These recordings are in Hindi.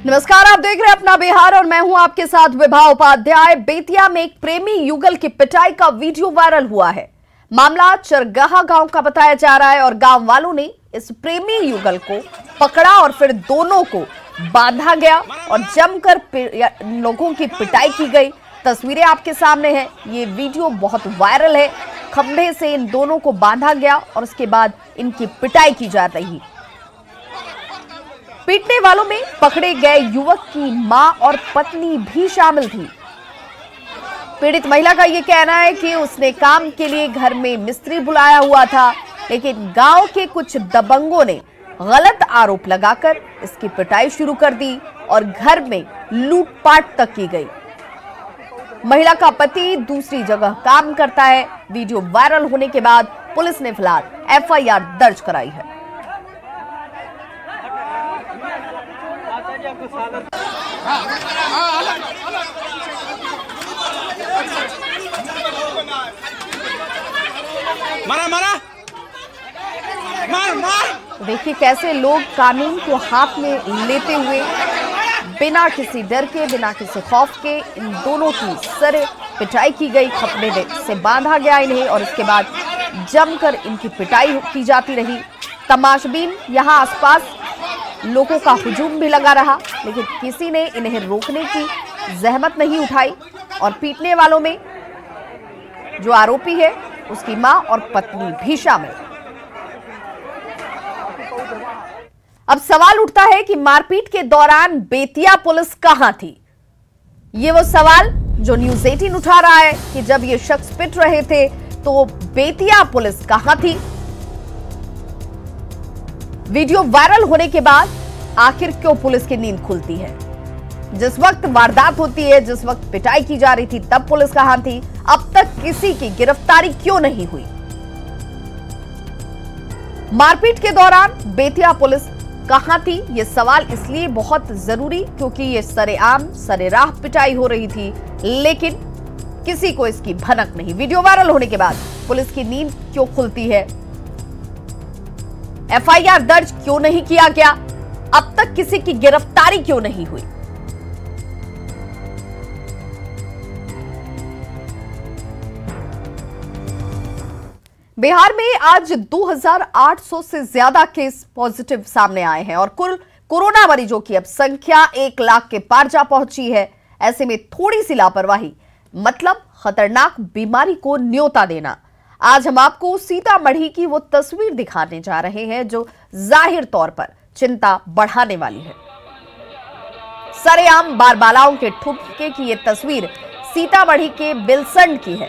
नमस्कार, आप देख रहे हैं अपना बिहार और मैं हूं आपके साथ विभा उपाध्याय। बेतिया में एक प्रेमी युगल की पिटाई का वीडियो वायरल हुआ है। मामला चरगाहा गांव का बताया जा रहा है और गांव वालों ने इस प्रेमी युगल को पकड़ा और फिर दोनों को बांधा गया और जमकर लोगों की पिटाई की गई। तस्वीरें आपके सामने हैं, ये वीडियो बहुत वायरल है। खंभे से इन दोनों को बांधा गया और उसके बाद इनकी पिटाई की जा रही। पीटने वालों में पकड़े गए युवक की मां और पत्नी भी शामिल थी। पीड़ित महिला का यह कहना है कि उसने काम के लिए घर में मिस्त्री बुलाया हुआ था, लेकिन गांव के कुछ दबंगों ने गलत आरोप लगाकर इसकी पिटाई शुरू कर दी और घर में लूटपाट तक की गई। महिला का पति दूसरी जगह काम करता है। वीडियो वायरल होने के बाद पुलिस ने फिलहाल एफआईआर दर्ज कराई है। मारा मारा मार मार। देखिए कैसे लोग कानून को हाथ में लेते हुए बिना किसी डर के, बिना किसी खौफ के इन दोनों की सरे पिटाई की गई। खपने से बांधा गया इन्हें और इसके बाद जमकर इनकी पिटाई की जाती रही। तमाशबीन यहां आसपास लोगों का हुजूम भी लगा रहा, लेकिन किसी ने इन्हें रोकने की जहमत नहीं उठाई और पीटने वालों में जो आरोपी है उसकी मां और पत्नी भी शामिल। अब सवाल उठता है कि मारपीट के दौरान बेतिया पुलिस कहां थी। ये वो सवाल जो न्यूज़ 18 उठा रहा है कि जब ये शख्स पिट रहे थे तो बेतिया पुलिस कहां थी। वीडियो वायरल होने के बाद आखिर क्यों पुलिस की नींद खुलती है। जिस वक्त वारदात होती है, जिस वक्त पिटाई की जा रही थी, तब पुलिस कहां थी। अब तक किसी की गिरफ्तारी क्यों नहीं हुई। मारपीट के दौरान बेतिया पुलिस कहां थी, यह सवाल इसलिए बहुत जरूरी क्योंकि यह सरेआम सरेराह पिटाई हो रही थी, लेकिन किसी को इसकी भनक नहीं। वीडियो वायरल होने के बाद पुलिस की नींद क्यों खुलती है, एफआईआर दर्ज क्यों नहीं किया गया, अब तक किसी की गिरफ्तारी क्यों नहीं हुई। बिहार में आज 2800 से ज्यादा केस पॉजिटिव सामने आए हैं और कुल कोरोना मरीजों की अब संख्या 1 लाख के पार जा पहुंची है। ऐसे में थोड़ी सी लापरवाही मतलब खतरनाक बीमारी को न्योता देना। आज हम आपको सीतामढ़ी की वो तस्वीर दिखाने जा रहे हैं जो जाहिर तौर पर चिंता बढ़ाने वाली है। सरेआम बारबालाओं के ठुमके की यह तस्वीर सीतामढ़ी के बिलसंड की है।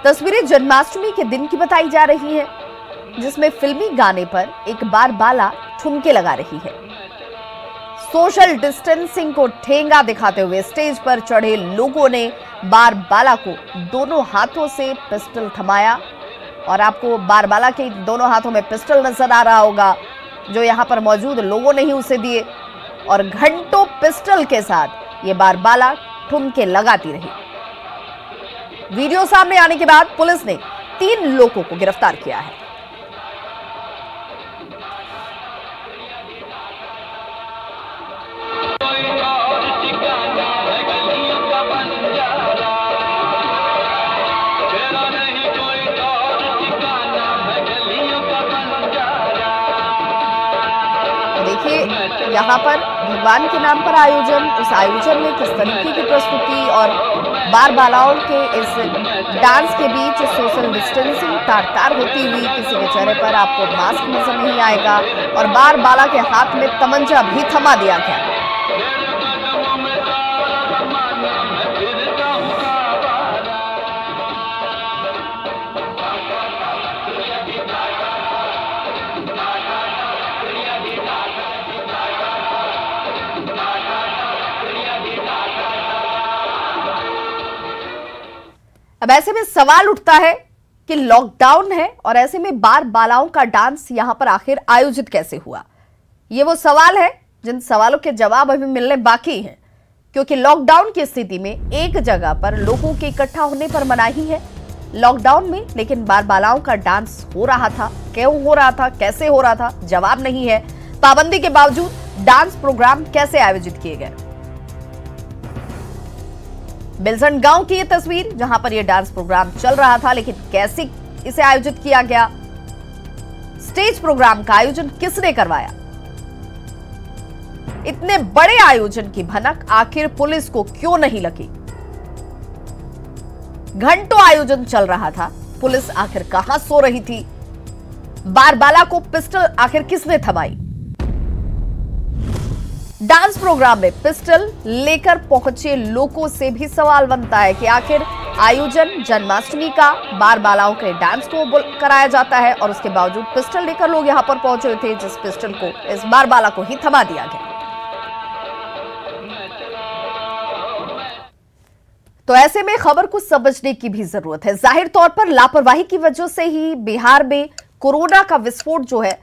तस्वीरें जन्माष्टमी के दिन की बताई जा रही है, जिसमें फिल्मी गाने पर एक बारबाला ठुमके लगा रही है। सोशल डिस्टेंसिंग को ठेंगा दिखाते हुए स्टेज पर चढ़े लोगों ने बारबाला को दोनों हाथों से पिस्टल थमाया और आपको बारबाला के दोनों हाथों में पिस्टल नजर आ रहा होगा जो यहां पर मौजूद लोगों ने ही उसे दिए और घंटों पिस्टल के साथ ये बारबाला ठुमके लगाती रही। वीडियो सामने आने के बाद पुलिस ने 3 लोगों को गिरफ्तार किया है। देखिए यहाँ पर भगवान के नाम पर आयोजन, उस आयोजन में किस तरीके की प्रस्तुति और बारबालाओं के इस डांस के बीच सोशल डिस्टेंसिंग तार होती हुई। किसी के चेहरे पर आपको मास्क नजर नहीं आएगा और बारबाला के हाथ में तमंचा भी थमा दिया गया। अब ऐसे में सवाल उठता है कि लॉकडाउन है और ऐसे में बारबालाओं का डांस यहां पर आखिर आयोजित कैसे हुआ। ये वो सवाल है जिन सवालों के जवाब अभी मिलने बाकी हैं, क्योंकि लॉकडाउन की स्थिति में एक जगह पर लोगों के इकट्ठा होने पर मनाही है लॉकडाउन में, लेकिन बारबालाओं का डांस हो रहा था। क्यों हो रहा था, कैसे हो रहा था, जवाब नहीं है। पाबंदी के बावजूद डांस प्रोग्राम कैसे आयोजित किए गए। बिलसंड गांव की यह तस्वीर जहां पर यह डांस प्रोग्राम चल रहा था, लेकिन कैसे इसे आयोजित किया गया, स्टेज प्रोग्राम का आयोजन किसने करवाया, इतने बड़े आयोजन की भनक आखिर पुलिस को क्यों नहीं लगी। घंटों आयोजन चल रहा था, पुलिस आखिर कहां सो रही थी, बारबाला को पिस्टल आखिर किसने थमाई। डांस प्रोग्राम में पिस्टल लेकर पहुंचे लोगों से भी सवाल बनता है कि आखिर आयोजन जन्माष्टमी का, बारबालाओं के डांस को कराया जाता है और उसके बावजूद पिस्टल लेकर लोग यहां पर पहुंचे थे, जिस पिस्टल को इस बारबाला को ही थमा दिया गया। तो ऐसे में खबर को समझने की भी जरूरत है। जाहिर तौर पर लापरवाही की वजह से ही बिहार में कोरोना का विस्फोट जो है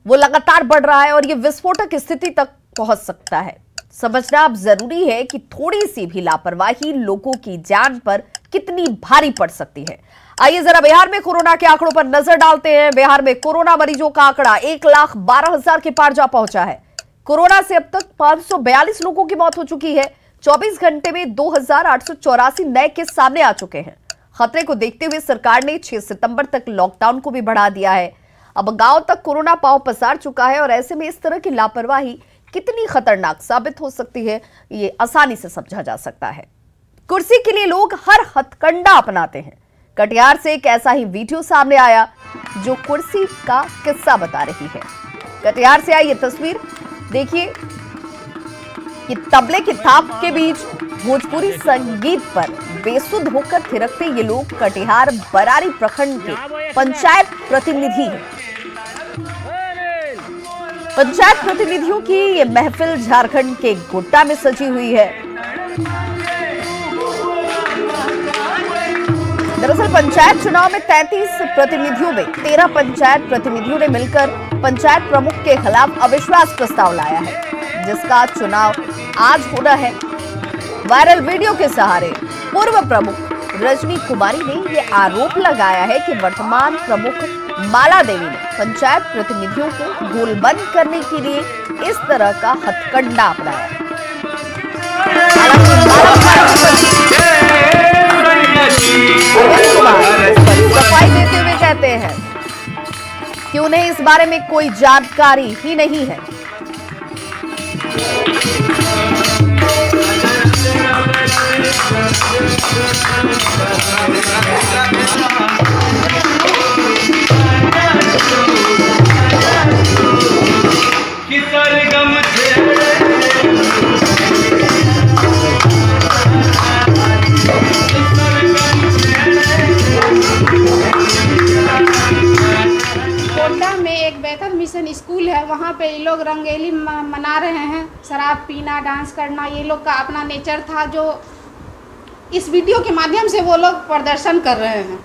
वो लगातार बढ़ रहा है और ये विस्फोटक स्थिति तक पहुंच सकता है। समझना अब जरूरी है कि थोड़ी सी भी लापरवाही लोगों की जान पर कितनी भारी पड़ सकती है। आइए जरा बिहार में कोरोना के आंकड़ों पर नजर डालते हैं। बिहार में कोरोना मरीजों का आंकड़ा 1,12,000 के पार जा पहुंचा है। कोरोना से अब तक 542 लोगों की मौत हो चुकी है। 24 घंटे में 2,884 नए केस सामने आ चुके हैं। खतरे को देखते हुए सरकार ने 6 सितंबर तक लॉकडाउन को भी बढ़ा दिया है। अब गांव तक कोरोना पांव पसार चुका है और ऐसे में इस तरह की लापरवाही कितनी खतरनाक साबित हो सकती है, ये आसानी से समझा जा सकता है। कुर्सी के लिए लोग हर हथकंडा अपनाते हैं। कटिहार से एक ऐसा ही वीडियो सामने आया जो कुर्सी का किस्सा बता रही है। कटिहार से आई ये तस्वीर देखिए कि तबले की थाप के बीच भोजपुरी संगीत पर बेसुध होकर थिरकते ये लोग कटिहार बरारी प्रखंड के पंचायत प्रतिनिधि हैं। पंचायत प्रतिनिधियों की ये महफिल झारखंड के गोड्डा में सजी हुई है। दरअसल पंचायत चुनाव में 33 प्रतिनिधियों में 13 पंचायत प्रतिनिधियों ने मिलकर पंचायत प्रमुख के खिलाफ अविश्वास प्रस्ताव लाया है, जिसका चुनाव आज होना है। वायरल वीडियो के सहारे पूर्व प्रमुख रजनी कुमारी ने यह आरोप लगाया है कि वर्तमान प्रमुख माला देवी ने पंचायत प्रतिनिधियों को गोलबंद करने के लिए इस तरह का हथकंडा अपनाया। सफाई देते हुए कहते हैं कि उन्हें इस बारे में कोई जानकारी ही नहीं है। गोड्डा में एक बेहतर मिशन स्कूल है, वहाँ पे ये लोग रंगेली मना रहे हैं। शराब पीना, डांस करना, ये लोग का अपना नेचर था, जो इस वीडियो के माध्यम से वो लोग प्रदर्शन कर रहे हैं,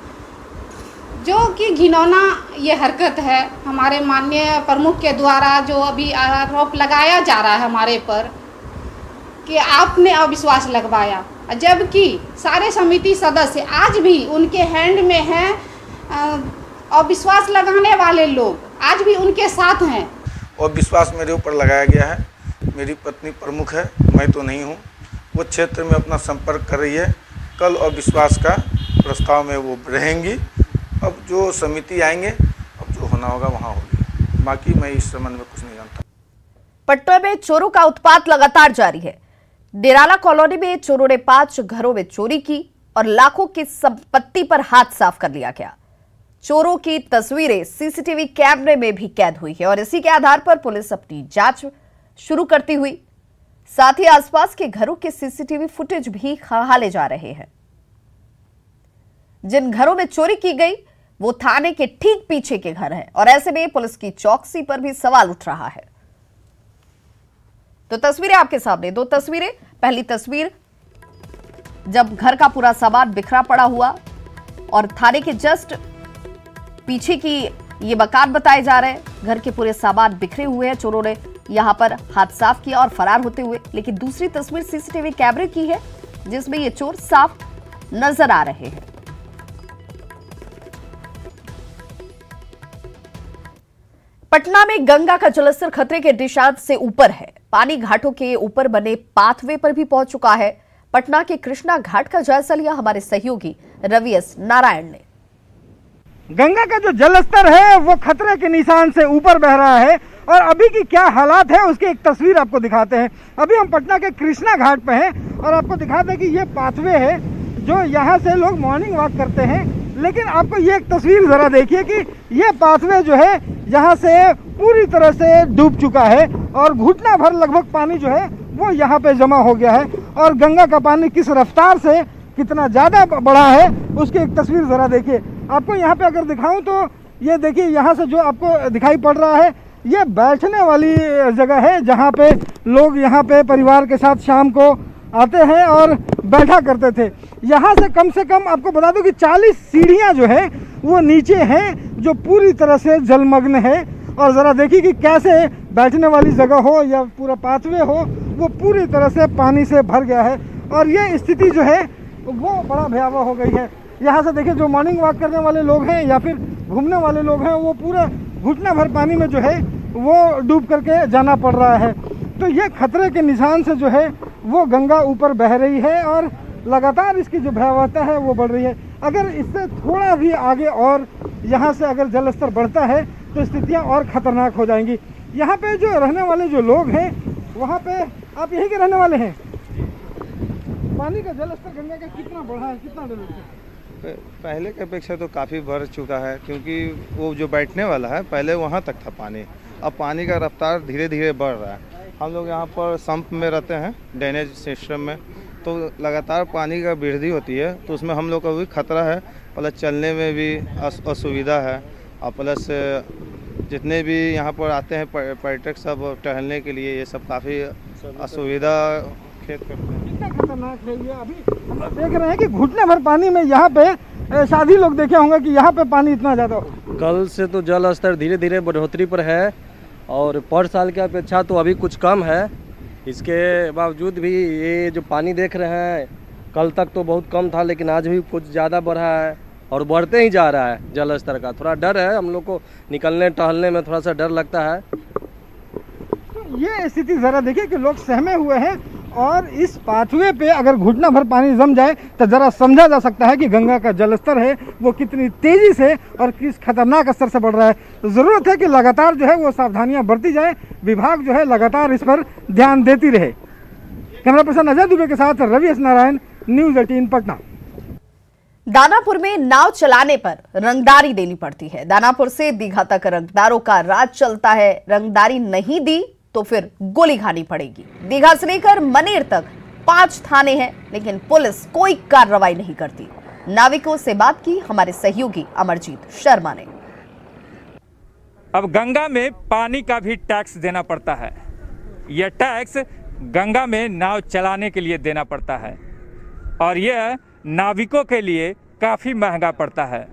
जो कि घिनौना ये हरकत है। हमारे माननीय प्रमुख के द्वारा जो अभी आरोप लगाया जा रहा है हमारे पर कि आपने अविश्वास लगवाया, जबकि सारे समिति सदस्य आज भी उनके हैंड में हैं। अविश्वास लगाने वाले लोग आज भी उनके साथ हैं। और विश्वास मेरे ऊपर लगाया गया है। मेरी पत्नी प्रमुख है, मैं तो नहीं हूँ। वो क्षेत्र में अपना संपर्क कर रही है। कल और विश्वास का प्रस्ताव में वो रहेंगी। अब जो समिति आएंगे, अब जो होना होगा वहाँ होगी। बाकी मैं इस संबंध में कुछ नहीं जानता। पटना में चोरों का उत्पात लगातार जारी है। डेराला कॉलोनी में चोरों ने 5 घरों में चोरी की और लाखों की संपत्ति पर हाथ साफ कर लिया गया। चोरों की तस्वीरें सीसीटीवी कैमरे में भी कैद हुई है और इसी के आधार पर पुलिस अपनी जांच शुरू करती हुई साथ ही आसपास के घरों के सीसीटीवी फुटेज भी खंगाले जा रहे हैं। जिन घरों में चोरी की गई वो थाने के ठीक पीछे के घर हैं और ऐसे में पुलिस की चौकसी पर भी सवाल उठ रहा है। तो तस्वीरें आपके सामने, 2 तस्वीरें। पहली तस्वीर जब घर का पूरा सामान बिखरा पड़ा हुआ और थाने के जस्ट पीछे की ये मकान बताए जा रहे हैं। घर के पूरे सामान बिखरे हुए हैं, चोरों ने यहां पर हाथ साफ किया और फरार होते हुए। लेकिन दूसरी तस्वीर सीसीटीवी कैमरे की है जिसमें ये चोर साफ नजर आ रहे हैं। पटना में गंगा का जलस्तर खतरे के निशान से ऊपर है। पानी घाटों के ऊपर बने पाथवे पर भी पहुंच चुका है। पटना के कृष्णा घाट का जायजा लिया हमारे सहयोगी रवि एस नारायण ने। गंगा का जो जलस्तर है वो खतरे के निशान से ऊपर बह रहा है और अभी की क्या हालात है उसकी एक तस्वीर आपको दिखाते हैं। अभी हम पटना के कृष्णा घाट पे हैं और आपको दिखाते हैं कि ये पाथवे है जो यहाँ से लोग मॉर्निंग वॉक करते हैं। लेकिन आपको ये एक तस्वीर ज़रा देखिए कि ये पाथवे जो है यहाँ से पूरी तरह से डूब चुका है और घुटना भर लगभग पानी जो है वो यहाँ पे जमा हो गया है। और गंगा का पानी किस रफ्तार से कितना ज़्यादा बढ़ा है उसकी एक तस्वीर ज़रा देखिए। आपको यहाँ पे अगर दिखाऊं तो ये देखिए, यहाँ से जो आपको दिखाई पड़ रहा है ये बैठने वाली जगह है जहाँ पे लोग यहाँ पे परिवार के साथ शाम को आते हैं और बैठा करते थे। यहाँ से कम आपको बता दूं कि 40 सीढ़ियाँ जो है वो नीचे हैं जो पूरी तरह से जलमग्न है। और ज़रा देखिए कि कैसे बैठने वाली जगह हो या पूरा पाथवे हो वो पूरी तरह से पानी से भर गया है और ये स्थिति जो है वो बड़ा भयावह हो गई है। यहाँ से देखिए जो मॉर्निंग वॉक करने वाले लोग हैं या फिर घूमने वाले लोग हैं वो पूरा घुटना भर पानी में जो है वो डूब करके जाना पड़ रहा है। तो ये खतरे के निशान से जो है वो गंगा ऊपर बह रही है और लगातार इसकी जो भयावहता है वो बढ़ रही है। अगर इससे थोड़ा भी आगे और यहाँ से अगर जलस्तर बढ़ता है तो स्थितियाँ और ख़तरनाक हो जाएंगी। यहाँ पे जो रहने वाले जो लोग हैं वहाँ पे आप यहीं के रहने वाले हैं। पानी का जलस्तर गंगा का कितना बढ़ा है, कितना जलस्तर? पहले की अपेक्षा तो काफ़ी बढ़ चुका है क्योंकि वो जो बैठने वाला है पहले वहाँ तक था पानी, अब पानी का रफ्तार धीरे धीरे बढ़ रहा है। हम लोग यहाँ पर संप में रहते हैं ड्रेनेज सिस्टम में, तो लगातार पानी का वृद्धि होती है तो उसमें हम लोग का भी खतरा है, प्लस चलने में भी असुविधा है और प्लस जितने भी यहाँ पर आते हैं पर्यटक सब टहलने के लिए ये सब काफ़ी असुविधा खेत करते हैं। कितना खतरनाक है ये। अभी हम लोग देख रहे हैं कि घुटने भर पानी में यहाँ पे शादी लोग देखे होंगे कि यहाँ पे पानी इतना ज़्यादा हो। कल से तो जल स्तर धीरे धीरे बढ़ोतरी पर है और पर साल की अपेक्षा तो अभी कुछ कम है। इसके बावजूद भी ये जो पानी देख रहे हैं कल तक तो बहुत कम था लेकिन आज भी कुछ ज़्यादा बढ़ा है और बढ़ते ही जा रहा है जल स्तर का। थोड़ा डर है, हम लोग को निकलने टहलने में थोड़ा सा डर लगता है। तो ये स्थिति ज़रा देखिए कि लोग सहमे हुए हैं और इस पाथवे पे अगर घुटना भर पानी जम जाए तो ज़रा समझा जा सकता है कि गंगा का जलस्तर है वो कितनी तेज़ी से और किस खतरनाक स्तर से बढ़ रहा है। तो ज़रूरत है कि लगातार जो है वो सावधानियां बरती जाए, विभाग जो है लगातार इस पर ध्यान देती रहे। कैमरा पर्सन अजय दुबे के साथ रवि एस नारायण, न्यूज़ 18 पटना। दानापुर में नाव चलाने पर रंगदारी देनी पड़ती है। दानापुर से दीघा तक रंगदारों का राज चलता है। रंगदारी नहीं दी तो फिर गोली खानी पड़ेगी। दीघा से लेकर मनेर तक 5 थाने हैं लेकिन पुलिस कोई कार्रवाई नहीं करती। नाविकों से बात की हमारे सहयोगी अमरजीत शर्मा ने। अब गंगा में पानी का भी टैक्स देना पड़ता है। यह टैक्स गंगा में नाव चलाने के लिए देना पड़ता है और यह नाविकों के लिए काफ़ी महंगा पड़ता है।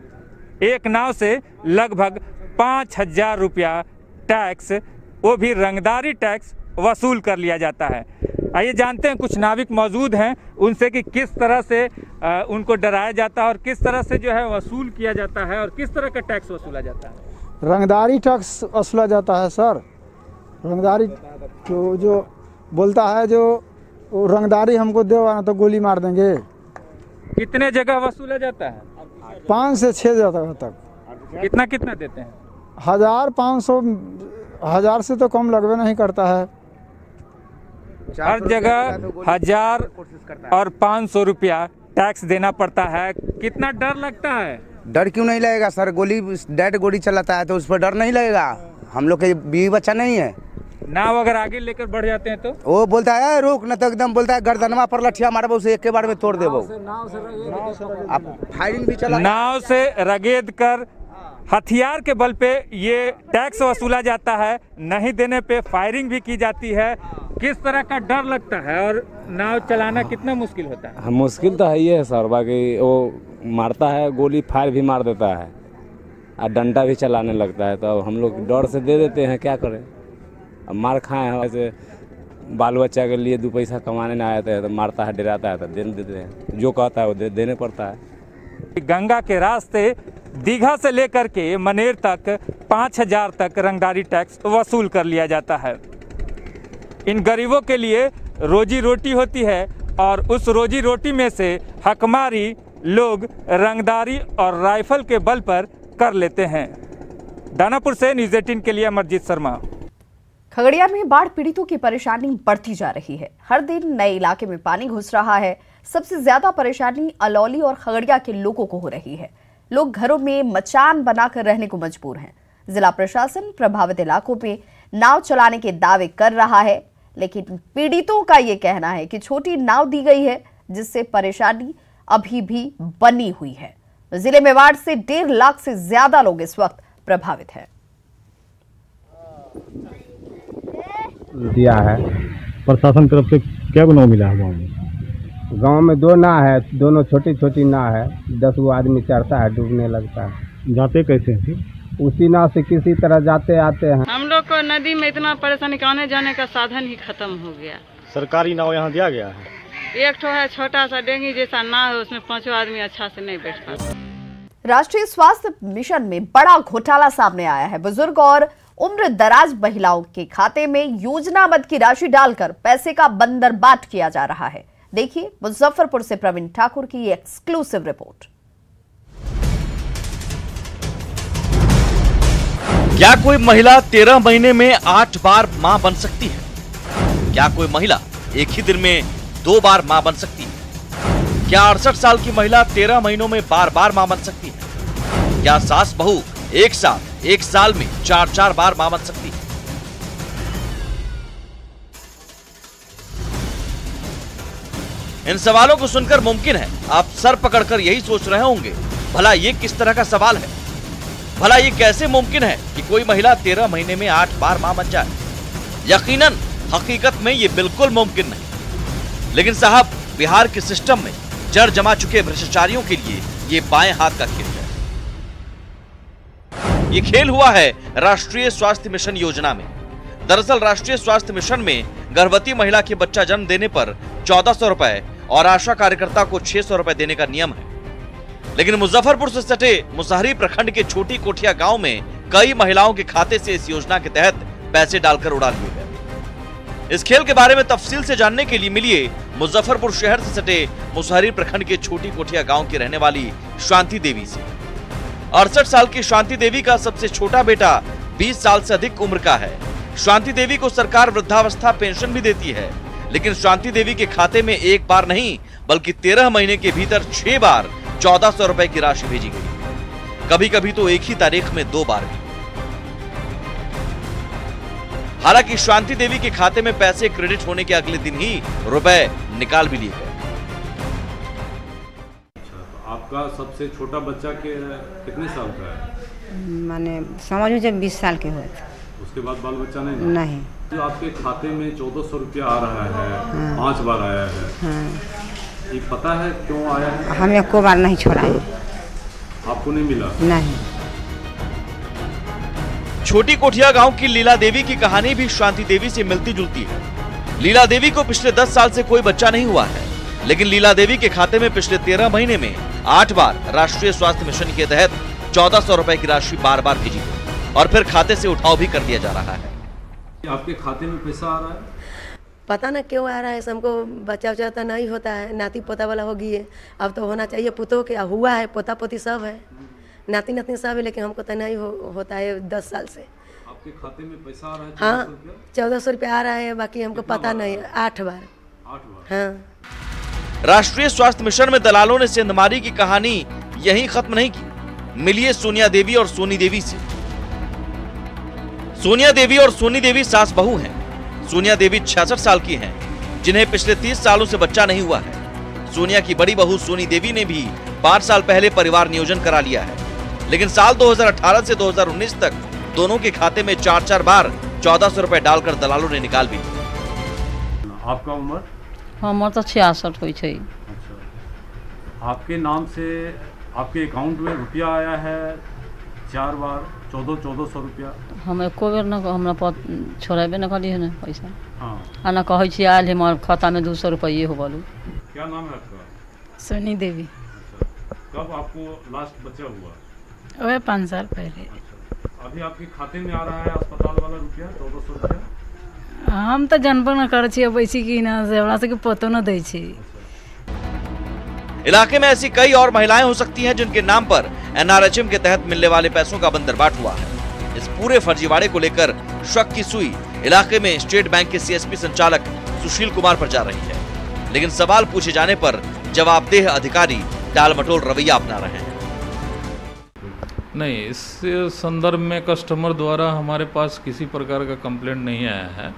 एक नाव से लगभग 5000 रुपया टैक्स, वो भी रंगदारी टैक्स वसूल कर लिया जाता है। आइए जानते हैं, कुछ नाविक मौजूद हैं उनसे कि किस तरह से उनको डराया जाता है और किस तरह से जो है वसूल किया जाता है और किस तरह का टैक्स वसूला जाता है। रंगदारी टैक्स वसूला जाता है सर। रंगदारी जो बोलता है जो रंगदारी हमको दो तो गोली मार देंगे। कितने जगह वसूला जाता है? 5 से 6 जगह तक। कितना कितना देते हैं? 1000, 500, 1000 से तो कम लगवे नहीं करता है। हर जगह 1000 और 500 रुपया टैक्स देना पड़ता है। कितना डर लगता है? डर क्यों नहीं लगेगा सर, गोली डेड गोली चलाता है तो उस पर डर नहीं लगेगा। हम लोग के बीवी बच्चा नहीं है। नाव अगर आगे लेकर बढ़ जाते हैं तो वो बोलता है रोक, न तो एकदम बोलता है गर्दनवा पर लठिया मारबो, उसे एक के बार में तोड़ देबो। आप फायरिंग भी चला, नाव से रगेद कर हथियार के बल पे ये टैक्स वसूला जाता है। नहीं देने पे फायरिंग भी की जाती है। किस तरह का डर लगता है और नाव चलाना कितना मुश्किल होता है? मुश्किल तो है ही है सर, बाकी वो मारता है, गोली फायर भी मार देता है और डंडा भी चलाने लगता है। तो हम लोग डर से दे देते हैं, क्या करें। अब मार खाए हैं, ऐसे बाल बच्चा के लिए 2 पैसा कमाने नहीं आते हैं तो मारता है, डराता है तो देने देते हैं। जो कहता है वो देने पड़ता है। गंगा के रास्ते दीघा से लेकर के मनेर तक 5000 तक रंगदारी टैक्स वसूल कर लिया जाता है। इन गरीबों के लिए रोजी रोटी होती है और उस रोजी रोटी में से हकमारी लोग रंगदारी और राइफल के बल पर कर लेते हैं। दानापुर से न्यूज़ 18 के लिए अमरजीत शर्मा। खगड़िया में बाढ़ पीड़ितों की परेशानी बढ़ती जा रही है। हर दिन नए इलाके में पानी घुस रहा है। सबसे ज्यादा परेशानी अलौली और खगड़िया के लोगों को हो रही है। लोग घरों में मचान बनाकर रहने को मजबूर हैं। जिला प्रशासन प्रभावित इलाकों में नाव चलाने के दावे कर रहा है, लेकिन पीड़ितों का ये कहना है कि छोटी नाव दी गई है, जिससे परेशानी अभी भी बनी हुई है। जिले में बाढ़ से 1.5 लाख से ज्यादा लोग इस वक्त प्रभावित हैं। दिया है प्रशासन तरफ से क्या नाव मिला है गांव में 2 नाव है, दोनों छोटी छोटी नाव है। 10 गो आदमी चढ़ता है, डूबने लगता है। जाते कैसे हैं? उसी नाव से किसी तरह जाते आते हैं। हम लोग को नदी में इतना परेशानी कि आने जाने का साधन ही खत्म हो गया। सरकारी नाव यहाँ दिया गया है। एक ठो है छोटा सा डेंगी जैसा नाव है, उसमें 5 आदमी अच्छा से नहीं बैठ पाते। राष्ट्रीय स्वास्थ्य मिशन में बड़ा घोटाला सामने आया है। बुजुर्ग और उम्र दराज महिलाओं के खाते में योजना मद की राशि डालकर पैसे का बंदरबाट किया जा रहा है। देखिए मुजफ्फरपुर से प्रवीण ठाकुर की एक्सक्लूसिव रिपोर्ट। क्या कोई महिला 13 महीने में 8 बार मां बन सकती है? क्या कोई महिला एक ही दिन में 2 बार मां बन सकती है? क्या 68 साल की महिला 13 महीनों में बार बार मां बन सकती है? क्या सास बहू एक साल में 4 बार मां बन सकती है? इन सवालों को सुनकर मुमकिन है आप सर पकड़कर यही सोच रहे होंगे, भला ये किस तरह का सवाल है? भला ये कैसे मुमकिन है कि कोई महिला 13 महीने में 8 बार मां बन जाए? यकीनन हकीकत में ये बिल्कुल मुमकिन नहीं। लेकिन साहब, बिहार के सिस्टम में जड़ जमा चुके भ्रष्टाचारियों के लिए ये बाएं हाथ का खेल है। ये खेल हुआ है राष्ट्रीय स्वास्थ्य मिशन योजना में। दरअसल राष्ट्रीय स्वास्थ्य मिशन में गर्भवती महिला के बच्चा जन्म देने पर 1400 रुपए और आशा कार्यकर्ता को 600 रुपए देने का नियम है। लेकिन मुजफ्फरपुर से सटे मुसहरी प्रखंड के छोटी कोठिया गांव में कई महिलाओं के खाते से इस योजना के तहत पैसे डालकर उड़ा लिए गए। इस खेल के बारे में तफसील से जानने के लिए मिलिए मुजफ्फरपुर शहर से सटे मुसहरी प्रखंड के छोटी कोठिया गांव की रहने वाली शांति देवी से। 68 साल की शांति देवी का सबसे छोटा बेटा 20 साल से अधिक उम्र का है। शांति देवी को सरकार वृद्धावस्था पेंशन भी देती है, लेकिन शांति देवी के खाते में एक बार नहीं बल्कि 13 महीने के भीतर 6 बार 1400 रुपए की राशि भेजी गई। कभी कभी तो एक ही तारीख में 2 बार भी। हालांकि शांति देवी के खाते में पैसे क्रेडिट होने के अगले दिन ही रुपए निकाल भी लिए गए। आपका सबसे छोटा बच्चा कितने साल का है? माने समझ में जब 20 साल के हुए थे। उसके बाद बाल बच्चा नहीं? जो आपके खाते में 1400 रुपया आ रहा है, 5 बार आया है, ये पता है क्यों आया है? हमें को बार नहीं छोड़ा है। आपको नहीं मिला? नहीं। छोटी कोठिया गांव की लीला देवी की कहानी भी शांति देवी से मिलती जुलती है। लीला देवी को पिछले 10 साल से कोई बच्चा नहीं हुआ है, लेकिन लीला देवी के खाते में पिछले 13 महीने में 8 बार राष्ट्रीय स्वास्थ्य मिशन के तहत 1400 रुपए की राशि बार बार भेजी गई और फिर खाते से उठाव भी कर दिया जा रहा है। आपके खाते में पैसा आ रहा है? पता ना क्यों आ रहा है। हमको बच्चा उच्चा तो नहीं होता है, नाती पोता वाला हो गई है। अब तो होना चाहिए, पुतों के हुआ है, पोता पोती सब है, नाती नाती सब है, लेकिन हमको तो नहीं होता है 10 साल से। आपके खाते में पैसा आ रहा है? हाँ, 1400 रुपया आ रहा है, बाकी हमको पता नहीं है। 8 बार। हाँ। राष्ट्रीय स्वास्थ्य मिशन में दलालों ने सेंधमारी की कहानी यहीं खत्म नहीं की। मिलिए सोनिया देवी और सोनी देवी से। सोनिया देवी और सोनी देवी सास बहू हैं। सोनिया देवी 66 साल की हैं, जिन्हें पिछले 30 सालों से बच्चा नहीं हुआ है। सोनिया की बड़ी बहू सोनी देवी ने भी 5 साल पहले परिवार नियोजन करा लिया है, लेकिन साल 2018 से 2019 तक दोनों के खाते में 4 बार 1400 रुपए डालकर दलालों ने निकाल भी। आपका उम्र? हमार तो 66 हुई है। आपके नाम से आपके अकाउंट में रुपया आया है 4 बार 1400 रुपया? हम एको बेर न हमरा छोड़ेबे न करी है ना पैसा। हाँ। आ ना कहै छी आयल है हमारे खाता में 200 रुपये हो बोलू। क्या नाम है आपका? सोनी देवी। अच्छा। कब आपको लास्ट बच्चा हुआ? वह 5 साल पहले। अभी आपके खाते में आ रहा है अस्पताल वाला रुपया 1400 रुपया? हम तो जानबो न करे छी, वैसी की ना से हमरा सबके पतो न दै छी। इलाके में ऐसी कई और महिलाएं हो सकती हैं जिनके नाम पर एनआरएचएम के तहत मिलने वाले पैसों का बंदरबाट हुआ है। इस पूरे फर्जीवाड़े को लेकर शक की सुई इलाके में स्टेट बैंक के सीएसपी संचालक सुशील कुमार पर जा रही है, लेकिन सवाल पूछे जाने पर जवाबदेह अधिकारी टालमटोल रवैया अपना रहे हैं। नहीं, इस संदर्भ में कस्टमर द्वारा हमारे पास किसी प्रकार का कंप्लेंट नहीं आया है।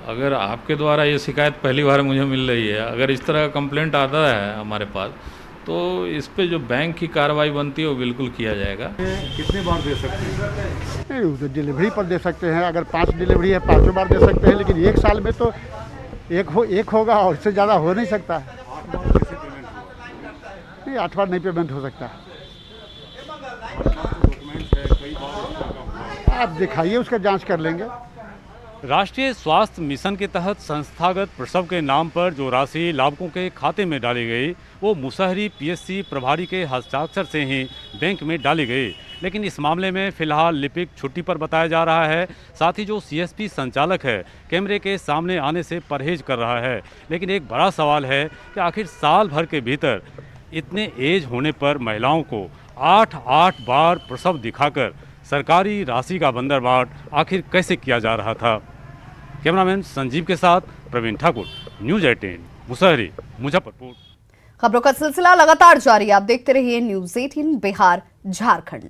अगर आपके द्वारा ये शिकायत पहली बार मुझे मिल रही है, अगर इस तरह का कंप्लेंट आता है हमारे पास तो इस पे जो बैंक की कार्रवाई बनती है वो बिल्कुल किया जाएगा। कितनी बार दे सकते हैं? नहीं, तो डिलीवरी पर दे सकते हैं। अगर 5 डिलीवरी है 5 बार दे सकते हैं, लेकिन 1 साल में तो एक होगा और इससे ज़्यादा हो नहीं सकता। 8 बार कैसे पेमेंट हुआ? नहीं, 8 बार नहीं पेमेंट हो सकता। आप दिखाइए, उसका जांच कर लेंगे। राष्ट्रीय स्वास्थ्य मिशन के तहत संस्थागत प्रसव के नाम पर जो राशि लाभुकों के खाते में डाली गई वो मुसहरी पीएचसी प्रभारी के हस्ताक्षर से ही बैंक में डाली गई, लेकिन इस मामले में फिलहाल लिपिक छुट्टी पर बताया जा रहा है। साथ ही जो सीएसपी संचालक है कैमरे के सामने आने से परहेज कर रहा है। लेकिन एक बड़ा सवाल है कि आखिर साल भर के भीतर इतने एज होने पर महिलाओं को 8 बार प्रसव दिखाकर सरकारी राशि का बंदरबाट आखिर कैसे किया जा रहा था। कैमरामैन संजीव के साथ प्रवीण ठाकुर, न्यूज़ 18 मुसहरी मुजफ्फरपुर। खबरों का सिलसिला लगातार जारी, आप देखते रहिए न्यूज़ 18 बिहार झारखंड।